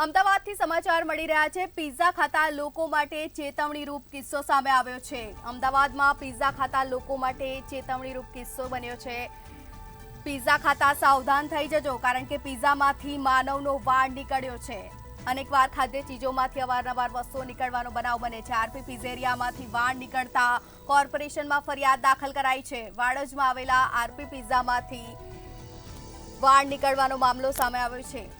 અમદાવાદથી સમાચાર મળી રહ્યા છે। પિઝા ખાતા લોકો માટે ચેતવણીરૂપ કિસ્સો સામે આવ્યો છે। અમદાવાદમાં પિઝા ખાતા લોકો માટે ચેતવણીરૂપ કિસ્સો બન્યો છે। પિઝા ખાતા સાવધાન થઈ જજો, કારણ કે પિઝામાંથી માનવનો વાળ નીકળ્યો છે। અનેકવાર ખાદ્ય ચીજોમાંથી અવારનવાર વસ્તુઓ નીકળવાનો બનાવ બને છે। આરપી પિઝેરિયામાંથી વાળ નીકળતા કોર્પોરેશનમાં ફરિયાદ દાખલ કરાઈ છે। વાડજમાં આવેલા આરપી પિઝામાંથી વાળ નીકળવાનો મામલો સામે આવ્યો છે।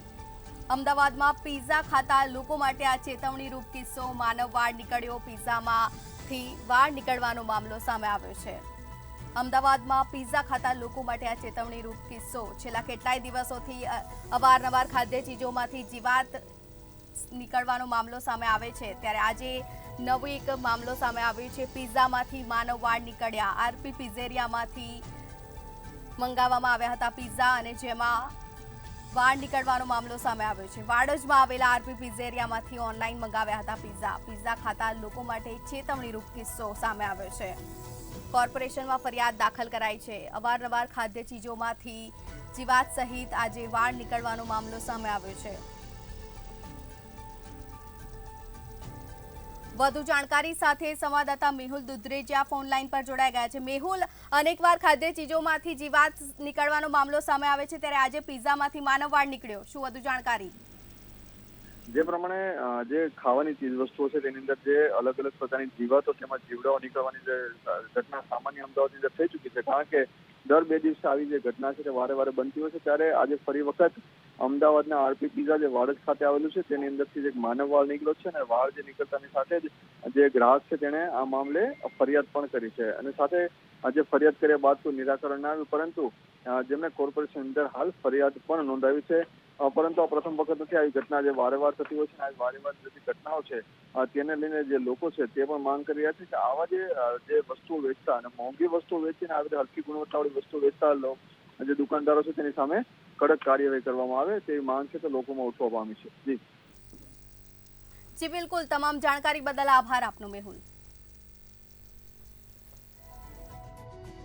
અમદાવાદમાં પિઝા ખાતા લોકો માટે આ ચેતવણીરૂપ કિસ્સો, માનવ વાળ નીકળ્યો, પિઝામાંથી વાળ નીકળવાનો મામલો સામે આવ્યો છે। અમદાવાદમાં પિઝા ખાતા લોકો માટે આ ચેતવણીરૂપ કિસ્સો, છેલ્લા કેટલાય દિવસોથી અવારનવાર ખાદ્ય ચીજોમાંથી જીવાત નીકળવાનો મામલો સામે આવે છે, ત્યારે આજે નવો એક મામલો સામે આવ્યો છે। પિઝામાંથી માનવ વાળ નીકળ્યા। આરપી પિઝેરિયામાંથી મંગાવવામાં આવ્યા હતા પિઝા, અને જેમાં વાળ નીકળવાનો મામલો સામે આવ્યો છે। વાડજમાં આવેલા આરપી પિઝેરિયામાંથી ઓનલાઈન મંગાવ્યા હતા પિઝા। પિઝા ખાતા લોકો માટે ચેતવણીરૂપ કિસ્સો સામે આવ્યો છે। કોર્પોરેશનમાં ફરિયાદ દાખલ કરાઈ છે। અવારનવાર ખાદ્ય ચીજોમાંથી જીવાત સહિત આજે વાળ નીકળવાનો મામલો સામે આવ્યો છે। વધુ જાણકારી સાથે સંવાદદાતા મેહુલ દુધરેજા ફોન લાઈન પર જોડાઈ ગયા છે। મેહુલ, અનેકવાર ખાદ્ય ચીજોમાંથી જીવાત નીકળવાનો મામલો સામે આવે છે, ત્યારે આજે પિઝામાંથી માનવ વાળ નીકળ્યો, શું વધુ જાણકારી? જે પ્રમાણે જે ખાવાની ચીજ વસ્તુઓ છે તેની અંદર જે અલગ અલગ પ્રકારની જીવાતો, તેમાં જીવડાઓ નીકળવાની જે ઘટના સામાન્ય અમદાવાદની અંદર થઈ ચૂકી છે, કારણ કે દર 2 દિવસે આવી જે ઘટના છે તે વારે વારે બનતી હોય છે। ત્યારે આજે ફરી વખત અમદાવાદના આરપી પિઝા જે વાડજ ખાતે આવેલું છે તેની અંદરથી એક માનવ વાળ નીકળ્યો છે, અને વાળ જે નીકળતાની સાથે જ જે ગ્રાહક છે તેણે આ મામલે ફરિયાદ પણ કરી છે, અને સાથે આજે ફરિયાદ કર્યા બાદ કોઈ નિરાકરણ ના આવ્યું, પરંતુ જેમણે કોર્પોરેશન અંદર હાલ ફરિયાદ પણ નોંધાવી છે। પરંતુ આ પ્રથમ વખત નથી આવી ઘટના જે વારે વાર થતી હોય છે, આ વારે વાર થતી ઘટનાઓ છે તેને લઈને જે લોકો છે તે પણ માંગ કરી રહ્યા છે કે આવા જે વસ્તુઓ વેચતા અને મોંઘી વસ્તુઓ વેચીને આવી હલકી ગુણવત્તાવાળી વસ્તુઓ વેચતા જે દુકાનદારો છે તેની સામે કડક કાર્યવાહી કરવામાં આવે તેવી માંગ છે, તો લોકોમાં ઉઠવા પામી છે। જી બિલકુલ, તમામ જાણકારી બદલ આભાર આપનો મેહુલ।